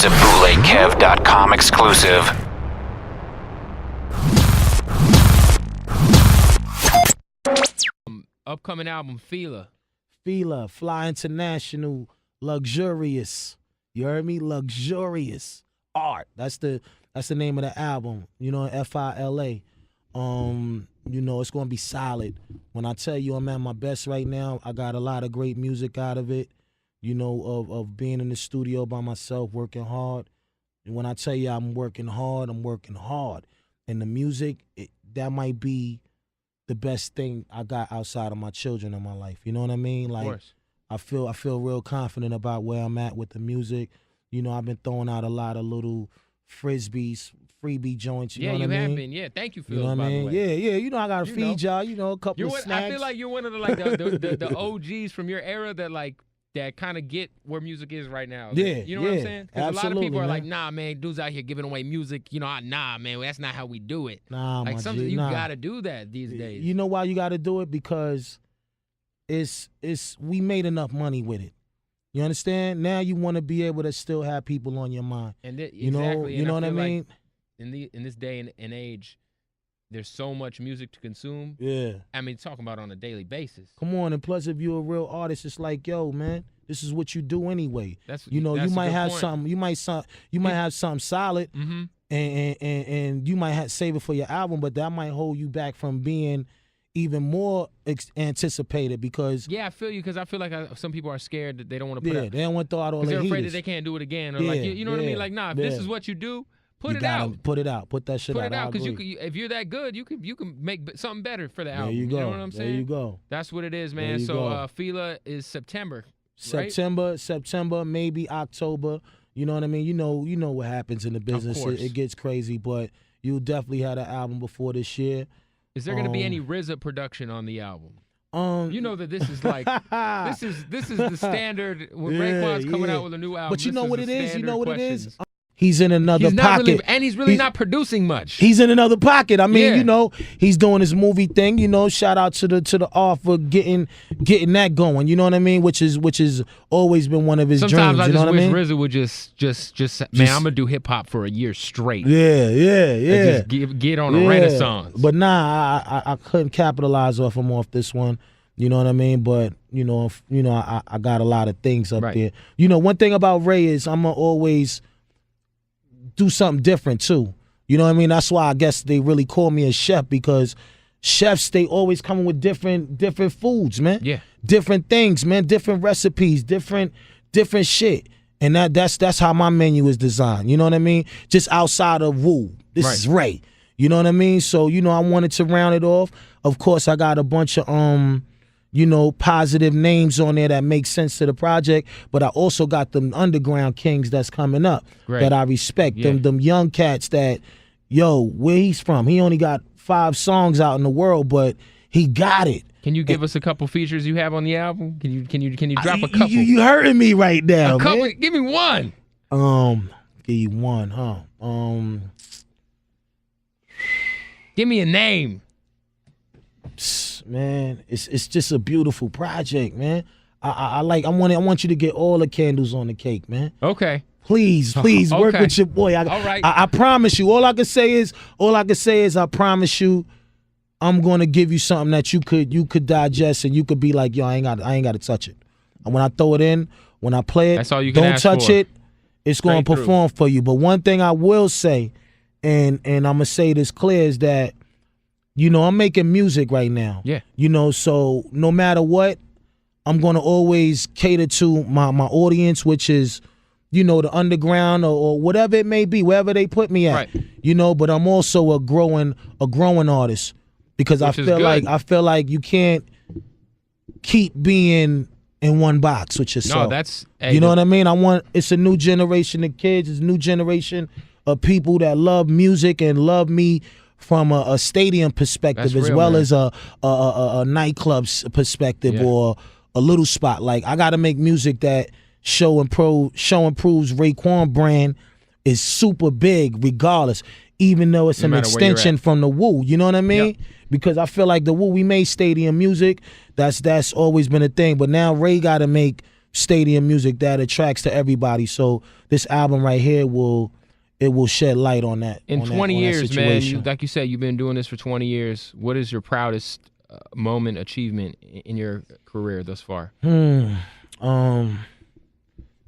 It's a bootlegkev.com exclusive. Upcoming album, F.I.L.A. F.I.L.A, Fly International, Luxurious. You heard me? Luxurious Art. That's the name of the album. You know, F.I.L.A. You know, it's gonna be solid. When I tell you I'm at my best right now, I got a lot of great music out of it. You know, of being in the studio by myself, working hard. And when I tell you I'm working hard, I'm working hard. And the music, that might be the best thing I got outside of my children in my life. You know what I mean? Like, I feel real confident about where I'm at with the music. You know, I've been throwing out a lot of little frisbees, freebie joints. You know what I mean? Yeah, you have been. Yeah, thank you, Phil. You know what I mean? Yeah. You know, I gotta feed y'all. You know, a couple of snacks. I feel like you're one of the OGs from your era that kind of get where music is right now. Yeah, you know what I'm saying? Because a lot of people are man. like, nah, man, dudes out here giving away music. You know, nah, man, that's not how we do it. Nah, like my something G, you nah. gotta do that these days. You know why you gotta do it? Because we made enough money with it. You understand? Now you want to be able to still have people on your mind. And you know what I mean? Like in this day and age, there's so much music to consume. Yeah. I mean, talking about on a daily basis. Come on, and plus if you're a real artist, it's like, yo, man, this is what you do anyway. You that's might a good have point. something. You might have something solid, and you might save it for your album, but that might hold you back from being even more anticipated because I feel you because I feel like some people are scared that they don't want to put out. They don't want to throw out all their they're afraid that they can't do it again or like you know what I mean, like if this is what you do, put it out. Put it out. Put that shit out. Put it out because if you're that good, you can make something better for the album. There you go. You know what I'm saying? There you go. That's what it is, man. So F.I.L.A is September. September, maybe October. You know what I mean? You know what happens in the business. It gets crazy, but you'll definitely have an album before this year. Is there going to be any RZA production on the album? You know that this is like this is the standard when Raekwon's coming out with a new album. But you know what it is? You know what it is? Questions. He's in another pocket. He's really not producing much. He's in another pocket. I mean, you know, he's doing his movie thing. You know, shout out to the art for getting that going. You know what I mean? Which is always been one of his dreams. Sometimes I you know just what I wish mean? RZA would just man, I'm gonna do hip hop for a year straight. Yeah. And just get on a renaissance. But I couldn't capitalize off this one. You know what I mean? But you know, I got a lot of things up there. You know, one thing about Ray is I'm gonna always do something different too. You know what I mean? That's why I guess they really call me a chef, because chefs, they always coming with different foods, man. Yeah. Different things, man, different recipes, different shit. And that's how my menu is designed. You know what I mean? Just outside of Wu. This is Ray. You know what I mean? So, you know, I wanted to round it off. Of course, I got a bunch of you know, positive names on there that make sense to the project, but I also got them underground kings that's coming up that I respect. Them young cats that, yo, where he's from, he only got 5 songs out in the world, but he got it. Can you give us a couple features you have on the album? Can you drop a couple? You hurting me right now, couple, man. Give me one. Give you one, huh? Give me a name. Man, it's just a beautiful project, man. I want you to get all the candles on the cake, man. Okay. Please work with your boy. All right. I promise you. All I can say is I promise you I'm gonna give you something that you could digest and you could be like, yo, I ain't gotta touch it. And when I throw it in, when I play it, that's all you can don't ask touch for. it. It's gonna perform for you. But one thing I will say, and I'm gonna say this clear, is that, you know, I'm making music right now. Yeah. You know, so no matter what, I'm going to always cater to my audience, which is, you know, the underground or whatever it may be, wherever they put me at. Right. You know, but I'm also a growing artist, because I feel like you can't keep being in one box with yourself. No, that's you know what I mean? It's a new generation of kids, it's a new generation of people that love music and love me from a stadium perspective, as well as a nightclub perspective or a little spot. Like, I got to make music that show improves Raekwon brand is super big regardless, even though it's an extension from the Wu. You know what I mean? Yep. Because I feel like the Wu, we made stadium music. That's always been a thing. But now Ray got to make stadium music that attracts to everybody. So this album right here will shed light on that. In on 20 that, on years, that man, situation. like you said, you've been doing this for 20 years. What is your proudest moment, achievement in your career thus far?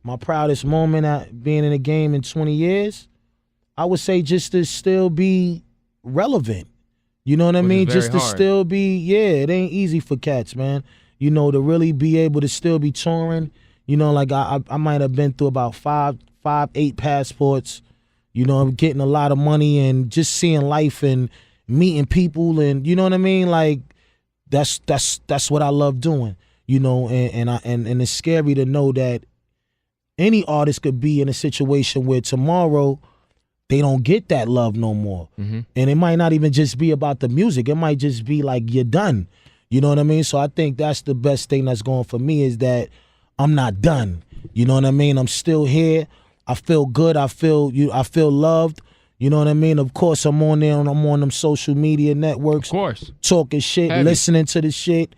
My proudest moment at being in the game in 20 years, I would say just to still be relevant. You know what I mean? Just to still be, it ain't easy for cats, man. You know, to really be able to still be touring. You know, like I might have been through about 8 passports. You know, I'm getting a lot of money and just seeing life and meeting people, and you know what I mean? Like that's what I love doing. You know, and it's scary to know that any artist could be in a situation where tomorrow they don't get that love no more. And it might not even just be about the music. It might just be like you're done. You know what I mean? So I think that's the best thing that's going for me is that I'm not done. You know what I mean? I'm still here. I feel good. I feel loved. You know what I mean? Of course, I'm on there and I'm on them social media networks. Of course. Talking shit, listening to the shit,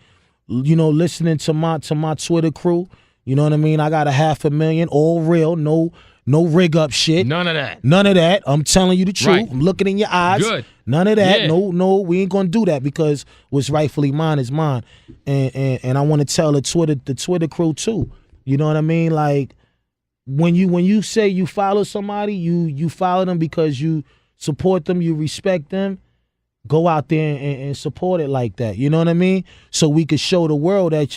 you know, listening to my Twitter crew. You know what I mean? I got 500,000, all real, no rig up shit. None of that. None of that. I'm telling you the truth. Right. I'm looking in your eyes. Good. None of that. Yeah. No, we ain't gonna do that because what's rightfully mine is mine. And I want to tell the Twitter crew too. You know what I mean? Like when you say you follow somebody, you follow them because you support them, you respect them. Go out there and support it like that. You know what I mean? So we could show the world that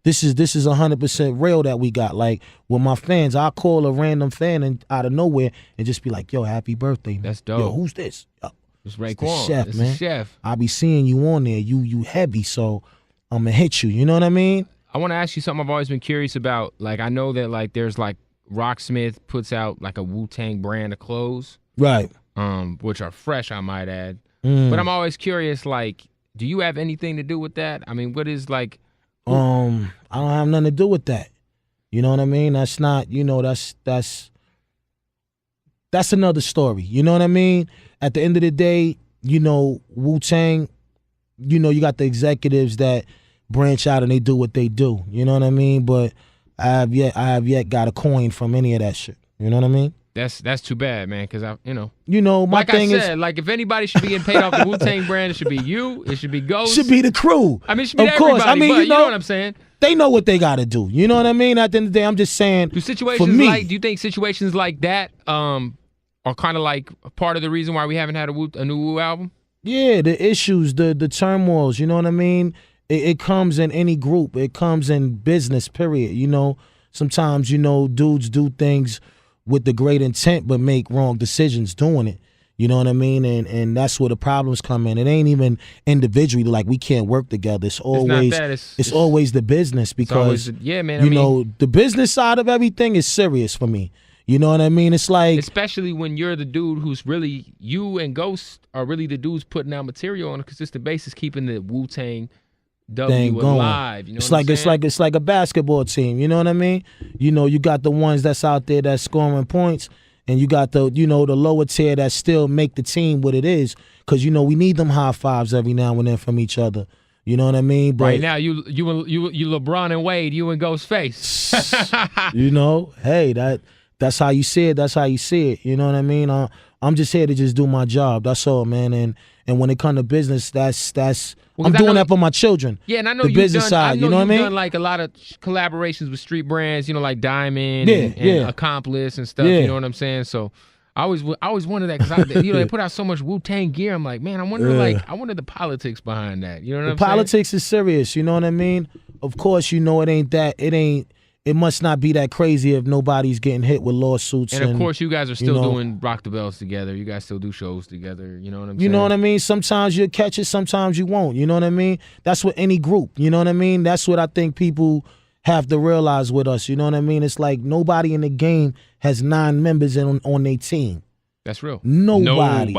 this is 100% real that we got. Like with my fans, I'll call a random fan and out of nowhere and just be like, yo, happy birthday, man. That's dope. Yo, who's this? Yo, It's the Raekwon. chef, It's man. the chef. I be seeing you on there. You heavy, so I'm gonna hit you. You know what I mean? I want to ask you something I've always been curious about. Like I know that like there's like Rocksmith puts out like a Wu-Tang brand of clothes. Right. Which are fresh, I might add. But I'm always curious, like, do you have anything to do with that? I mean, what is like I don't have nothing to do with that. You know what I mean? That's not, you know, that's another story. You know what I mean? At the end of the day, you know, Wu-Tang, you know, you got the executives that branch out and they do what they do. You know what I mean? But I have yet got a coin from any of that shit. You know what I mean? That's too bad, man, because my like thing I said, like if anybody should be getting paid off the Wu-Tang brand, it should be you. It should be Ghost. Should be the crew. I mean, it should be of course. everybody. I mean, but you know what I'm saying. They know what they got to do. You know what I mean? At the end of the day, I'm just saying. Do you think situations like that are kind of like part of the reason why we haven't had a new Wu album? Yeah, the issues, the turmoils. You know what I mean? It comes in any group. It comes in business. Period. You know, sometimes dudes do things with the great intent but make wrong decisions doing it. You know what I mean? And that's where the problems come in. It ain't even individually like we can't work together. It's always it's always the business because the business side of everything is serious for me. You know what I mean? It's like, especially when you're the dude who's really, you and Ghost are really the dudes putting out material on a consistent basis, keeping the Wu-Tang W alive. You know it's like a basketball team. You know what I mean? You know, you got the ones that's out there that's scoring points, and you got the the lower tier that still make the team what it is. Because we need them high fives every now and then from each other. You know what I mean? But right now, you LeBron and Wade, you and Ghostface. Hey, that's how you see it. That's how you see it. You know what I mean? I'm just here to just do my job. That's all, man. And when it comes to business, I'm doing that for my children. Yeah, and I know the business side. You know what I mean? Done like a lot of collaborations with street brands. Like Diamond and Accomplice and stuff. You know what I'm saying? So I always wonder that because they put out so much Wu-Tang gear. I'm like, man, I wonder the politics behind that. You know what I'm saying? Politics is serious. You know what I mean? Of course, it ain't that. It must not be that crazy if nobody's getting hit with lawsuits. And of course, you guys are still doing Rock the Bells together. You guys still do shows together. You know what I'm saying? You know what I mean? Sometimes you'll catch it, sometimes you won't. You know what I mean? That's with any group. You know what I mean? That's what I think people have to realize with us. You know what I mean? It's like nobody in the game has 9 members on their team. That's real. Nobody.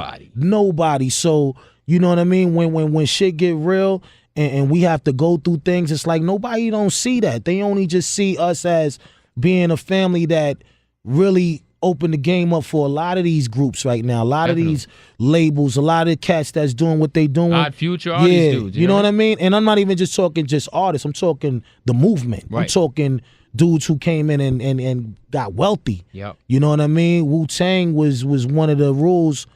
So, you know what I mean? When shit get real, and we have to go through things, it's like nobody don't see that. They only just see us as being a family that really opened the game up for a lot of these groups right now. A lot of these labels, a lot of cats that's doing what they doing. Odd Future, all these dudes. You know what I mean? And I'm not even just talking just artists. I'm talking the movement. Right. I'm talking dudes who came in and got wealthy. Yep. You know what I mean? Wu-Tang was one of the rules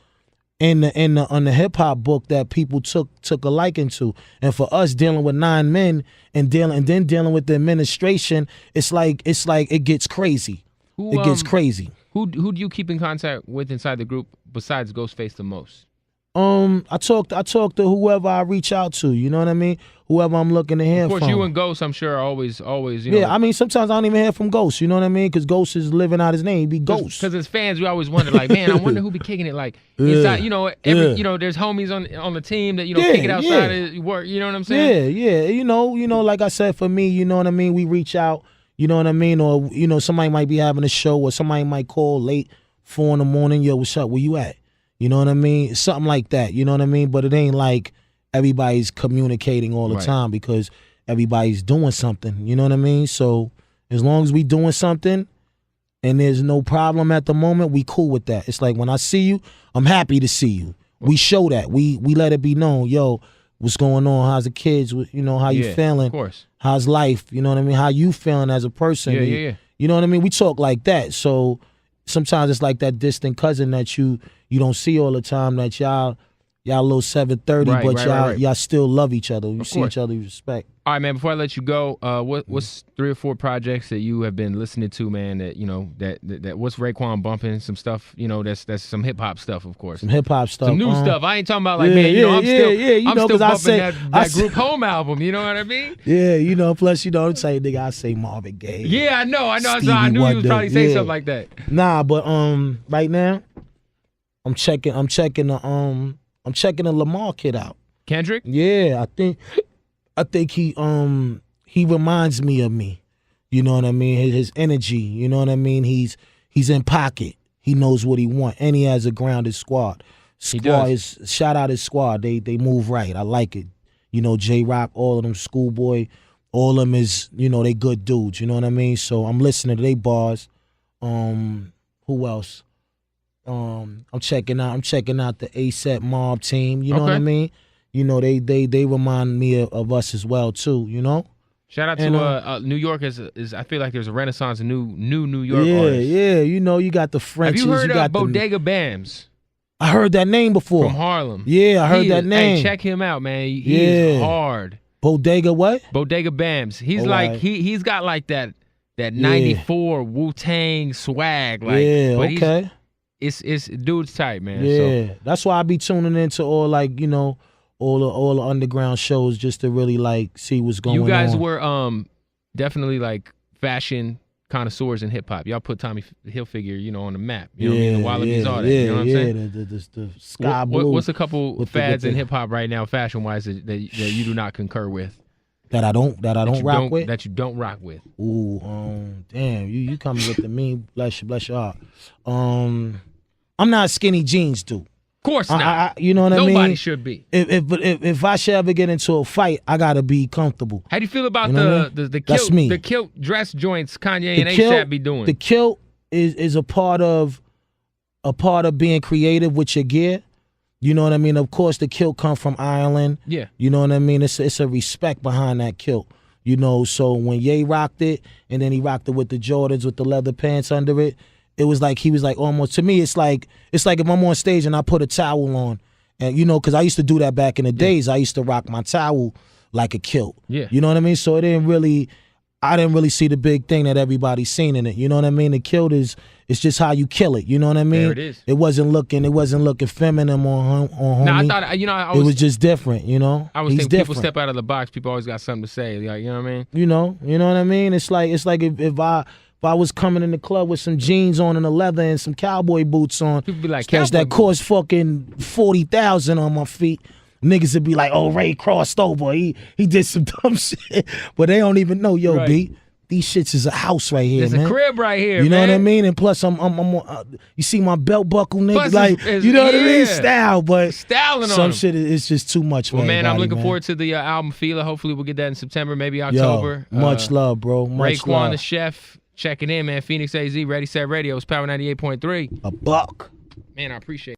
on the hip hop book that people took a liking to. And for us dealing with 9 men and then dealing with the administration, it's like it gets crazy. It gets crazy. Who do you keep in contact with inside the group besides Ghostface the most? I talk to whoever I reach out to, you know what I mean? Whoever I'm looking to hear from. Of course, you and Ghost, I'm sure, are always, you know. Yeah, I mean, sometimes I don't even hear from Ghost, you know what I mean? Because Ghost is living out his name. He be Ghost. Because as fans, we always wonder, like, man, I wonder who be kicking it, like, inside, you know, you know, there's homies on the team that, you know, kick it outside of work, you know what I'm saying? Yeah, you know, like I said, for me, you know what I mean? We reach out, you know what I mean? Or, you know, somebody might be having a show or somebody might call late, 4 in the morning, yo, what's up, where you at? You know what I mean? Something like that, you know what I mean? But it ain't like everybody's communicating all the time because everybody's doing something, you know what I mean? So as long as we doing something and there's no problem at the moment, we cool with that. It's like when I see you, I'm happy to see you. We show that. We let it be known, yo, what's going on? How's the kids? You know, how you feeling? Of course. How's life? You know what I mean? How you feeling as a person? Yeah. You know what I mean? We talk like that. So sometimes it's like that distant cousin that you don't see all the time, that y'all a little 730, but y'all still love each other. You see each other, you respect. All right, man, before I let you go, what's 3 or 4 projects that you have been listening to, man, that, you know, that what's Raekwon bumping? Some stuff, you know, that's some hip-hop stuff, of course. Some hip-hop stuff. Some new stuff. I ain't talking about, like, man, you know, I'm still bumping that group home album, you know what I mean? Yeah, you know, plus, you know, I'm saying, nigga, I say Marvin Gaye. Yeah, I know. So I knew you would probably say something like that. Nah, but right now, I'm checking the Lamar kid out. Kendrick? Yeah, I think he reminds me of me. You know what I mean? His energy, you know what I mean? He's in pocket. He knows what he want, and he has a grounded squad. Shout out his squad. They move right. I like it. You know, J-Rock, all of them, Schoolboy, all of them is, you know, they good dudes, you know what I mean? So I'm listening to they bars. Who else? I'm checking out the ASAP Mob team. You know what I mean? You know, they remind me of us as well too. You know. Shout out to New York is I feel like there's a renaissance of new New York artists. Yeah. You know, you got the Frenchies. Have you heard of Bodega Bams? I heard that name before. From Harlem. Yeah, I heard that name. Hey, check him out, man. He's hard. Bodega what? Bodega Bams. He's he's got like that 94 Wu-Tang swag. Like, okay. It's dude's type, man. Yeah, so. That's why I be tuning into all, like, you know, all the underground shows just to really like see what's going on. You guys were definitely like fashion connoisseurs in hip hop. Y'all put Tommy Hilfiger, you know, on the map. You know what I mean? The Wallabies, all that. You know what I'm saying? The sky blue. What's a couple fads in hip hop right now, fashion wise, that you do not concur with? That I don't rock with. That you don't rock with. Ooh, damn, you coming with the mean, bless your heart. I'm not a skinny jeans dude. Of course not. You know what I mean? Nobody should be. If I should ever get into a fight, I gotta be comfortable. How do you feel about you know the kilt dress joints Kanye and ASAP be doing? The kilt is a part of being creative with your gear. You know what I mean? Of course, the kilt come from Ireland. Yeah. You know what I mean? It's a respect behind that kilt. You know, so when Ye rocked it, and then he rocked it with the Jordans with the leather pants under it, it was like he was like almost, to me, it's like if I'm on stage and I put a towel on, and you know, because I used to do that back in the days. I used to rock my towel like a kilt. Yeah. You know what I mean? So I didn't really see the big thing that everybody's seen in it. You know what I mean? The kilt it's just how you kill it. You know what I mean? There it is. It wasn't looking feminine on homie. No, I thought, you know, it was just different. You know, I was thinking people step out of the box. People always got something to say. Like, you know what I mean? You know what I mean? It's like if I was coming in the club with some jeans on and a leather and some cowboy boots on, people be like, that cost fucking $40,000 on my feet. Niggas would be like, "Oh, Ray crossed over. He did some dumb shit," but they don't even know. Yo, B, these shits is a house right here, man. There's a crib right here. You know what I mean? And plus, I'm you see my belt buckle, nigga. Like, you know what I mean? Style, but styling on some shit is just too much. Well, man, I'm looking forward to the album F.I.L.A. Hopefully, we'll get that in September, maybe October. Yo, much love, bro. Much love. Raekwon the chef checking in, man. Phoenix AZ, Ready Set Radio. It's Power 98.3. A buck. Man, I appreciate it.